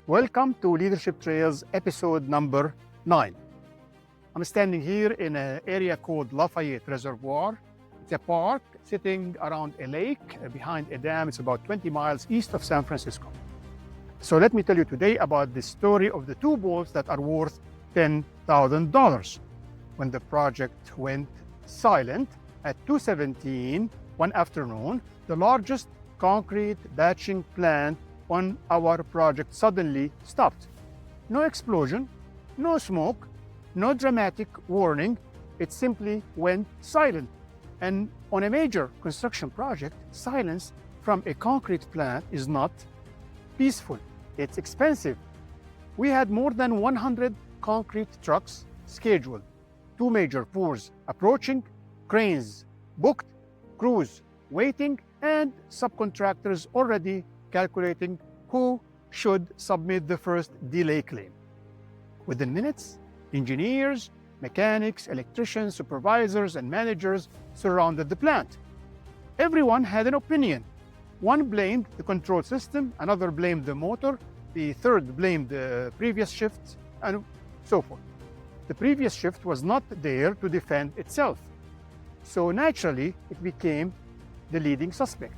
Welcome to Leadership Trails episode number 9. I'm standing here in an area called Lafayette Reservoir. It's a park sitting around a lake behind a dam. It's about 20 miles east of San Francisco. So let me tell you today about the story of the two boats that are worth $10,000. When the project went silent at 2:17 one afternoon, the largest concrete batching plant on our project suddenly stopped. No explosion, no smoke, no dramatic warning. It simply went silent. And on a major construction project, silence from a concrete plant is not peaceful. It's expensive. We had more than 100 concrete trucks scheduled, 2 major pours approaching, cranes booked, crews waiting, and subcontractors already calculating who should submit the first delay claim. Within minutes, engineers, mechanics, electricians, supervisors, and managers surrounded the plant. Everyone had an opinion. One blamed the control system, another blamed the motor, the third blamed the previous shift, and so forth. The previous shift was not there to defend itself. So naturally, it became the leading suspect.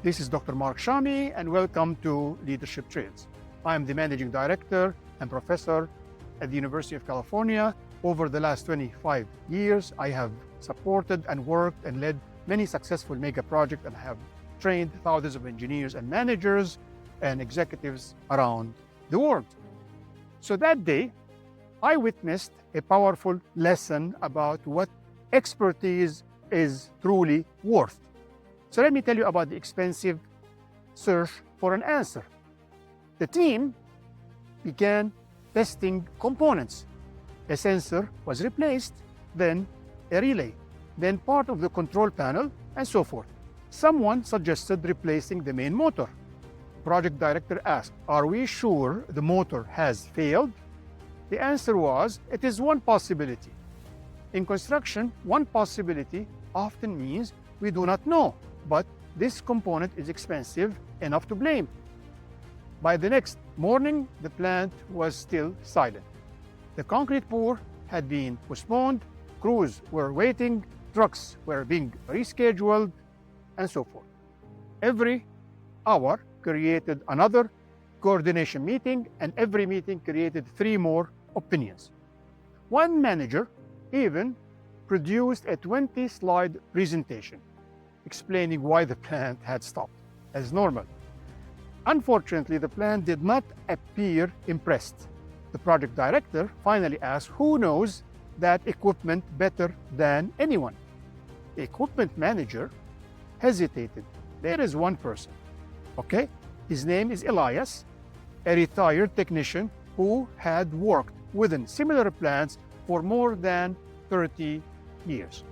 This is Dr. Mark Shami, and welcome to Leadership Trails. I am the Managing Director and Professor at the University of California. Over the last 25 years, I have supported and worked and led many successful mega projects and have trained thousands of engineers and managers and executives around the world. So that day, I witnessed a powerful lesson about what expertise is truly worth. So let me tell you about the expensive search for an answer. The team began testing components. A sensor was replaced, then a relay, then part of the control panel, and so forth. Someone suggested replacing the main motor. Project director asked, "Are we sure the motor has failed?" The answer was, "It is one possibility." In construction, one possibility often means we do not know, but this component is expensive enough to blame. By the next morning, the plant was still silent. The concrete pour had been postponed, crews were waiting, trucks were being rescheduled, and so forth. Every hour created another coordination meeting, and every meeting created 3 more opinions. One manager even produced a 20-slide presentation explaining why the plant had stopped, as normal. Unfortunately, the plant did not appear impressed. The project director finally asked, "Who knows that equipment better than anyone?" The equipment manager hesitated. There is one person, okay? His name is Elias, a retired technician who had worked within similar plants for more than 30 years.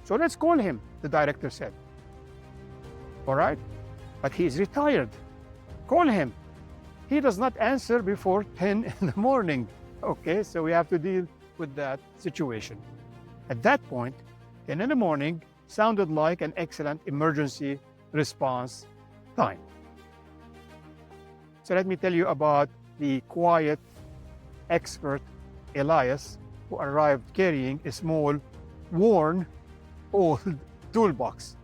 "So let's call him," the director said. "All right, but he is retired. Call him. He does not answer before 10 in the morning." Okay, so we have to deal with that situation. At that point, 10 in the morning sounded like an excellent emergency response time. So let me tell you about the quiet expert Elias, who arrived carrying a small, worn, old toolbox.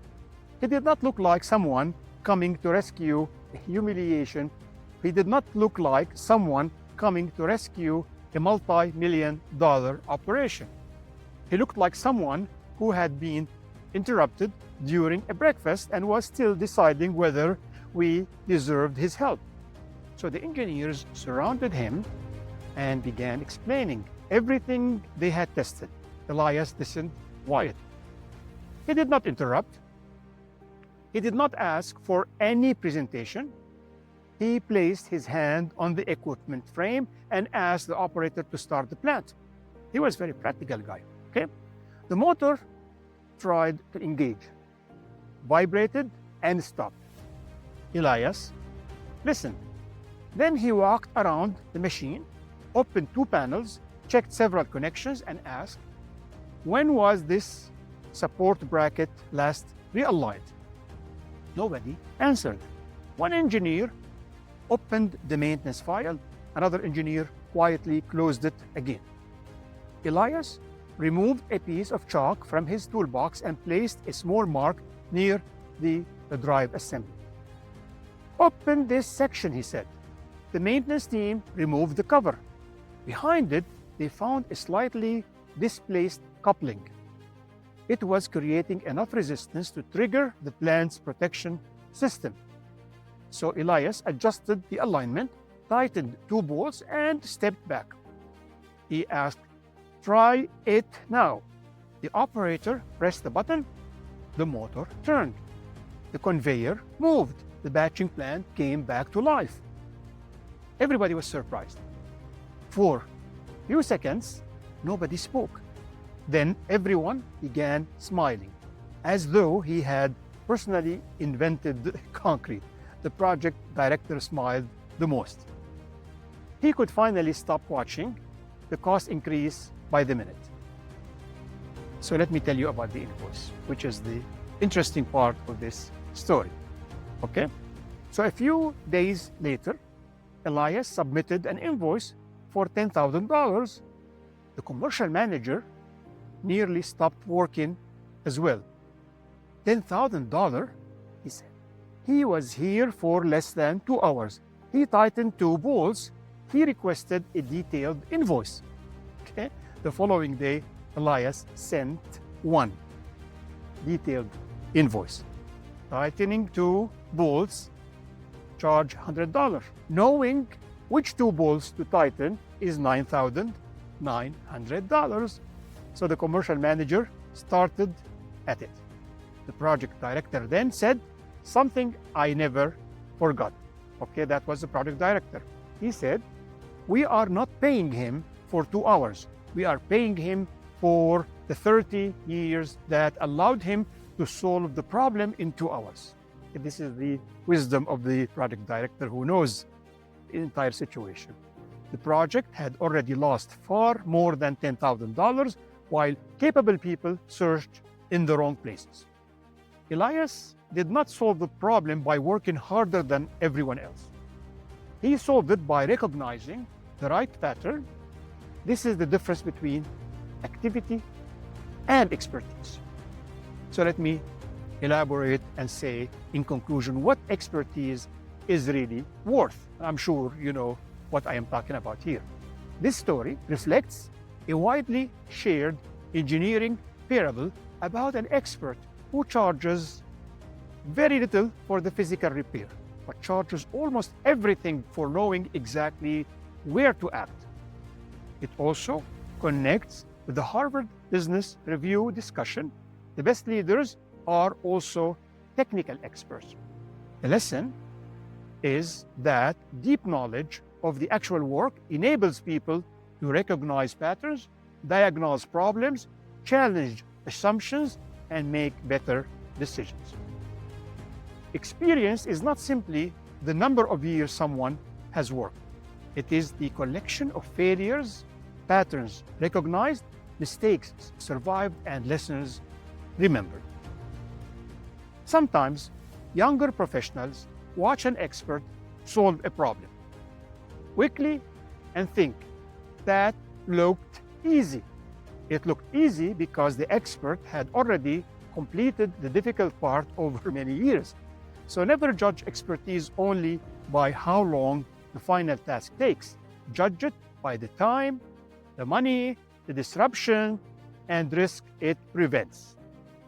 He did not look like someone coming to rescue a humiliation. He did not look like someone coming to rescue a multi-million-dollar operation. He looked like someone who had been interrupted during a breakfast and was still deciding whether we deserved his help. So the engineers surrounded him and began explaining everything they had tested. Elias listened quietly. He did not interrupt. He did not ask for any presentation. He placed his hand on the equipment frame and asked the operator to start the plant. He was a very practical guy, okay? The motor tried to engage, vibrated, and stopped. Elias listened. Then he walked around the machine, opened 2 panels, checked several connections, and asked, "When was this support bracket last realigned?" Nobody answered. One engineer opened the maintenance file. Another engineer quietly closed it again. Elias removed a piece of chalk from his toolbox and placed a small mark near the drive assembly. "Open this section," he said. The maintenance team removed the cover. Behind it, they found a slightly displaced coupling. It was creating enough resistance to trigger the plant's protection system. So Elias adjusted the alignment, tightened 2 bolts, and stepped back. He asked, "Try it now." The operator pressed the button. The motor turned. The conveyor moved. The batching plant came back to life. Everybody was surprised. For a few seconds, nobody spoke. Then everyone began smiling, as though he had personally invented concrete. The project director smiled the most. He could finally stop watching the cost increase by the minute. So let me tell you about the invoice, which is the interesting part of this story. Okay? So a few days later, Elias submitted an invoice for $10,000. The commercial manager nearly stopped working as well. $10,000, he said. He was here for less than 2 hours. He tightened 2 bolts. He requested a detailed invoice. Okay? The following day, Elias sent one detailed invoice. Tightening 2 bolts, charge $100. Knowing which 2 bolts to tighten is $9,900. So the commercial manager started at it. The project director then said, "Something I never forgot." Okay, that was the project director. He said, "We are not paying him for 2 hours. We are paying him for the 30 years that allowed him to solve the problem in 2 hours." This is the wisdom of the project director who knows the entire situation. The project had already lost far more than $10,000 while capable people searched in the wrong places. Elias did not solve the problem by working harder than everyone else. He solved it by recognizing the right pattern. This is the difference between activity and expertise. So let me elaborate and say, in conclusion, what expertise is really worth. I'm sure you know what I am talking about here. This story reflects a widely shared engineering parable about an expert who charges very little for the physical repair, but charges almost everything for knowing exactly where to act. It also connects with the Harvard Business Review discussion. The best leaders are also technical experts. The lesson is that deep knowledge of the actual work enables people to recognize patterns, diagnose problems, challenge assumptions, and make better decisions. Experience is not simply the number of years someone has worked. It is the collection of failures, patterns recognized, mistakes survived, and lessons remembered. Sometimes younger professionals watch an expert solve a problem quickly and think that looked easy. It looked easy because the expert had already completed the difficult part over many years. So never judge expertise only by how long the final task takes. Judge it by the time, the money, the disruption, and risk it prevents.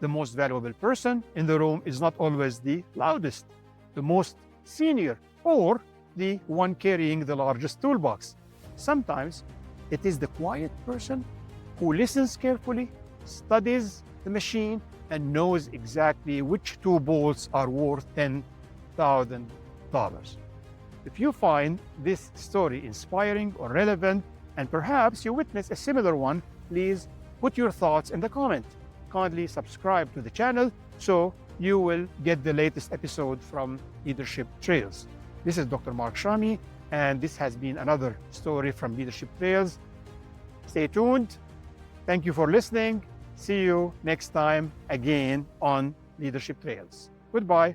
The most valuable person in the room is not always the loudest, the most senior, or the one carrying the largest toolbox. Sometimes it is the quiet person who listens carefully, studies the machine, and knows exactly which 2 bolts are worth $10,000. If you find this story inspiring or relevant, and perhaps you witness a similar one, please put your thoughts in the comment. Kindly subscribe to the channel so you will get the latest episode from Leadership Trails. This is Dr. Mark Shami, and this has been another story from Leadership Trails. Stay tuned. Thank you for listening. See you next time again on Leadership Trails. Goodbye.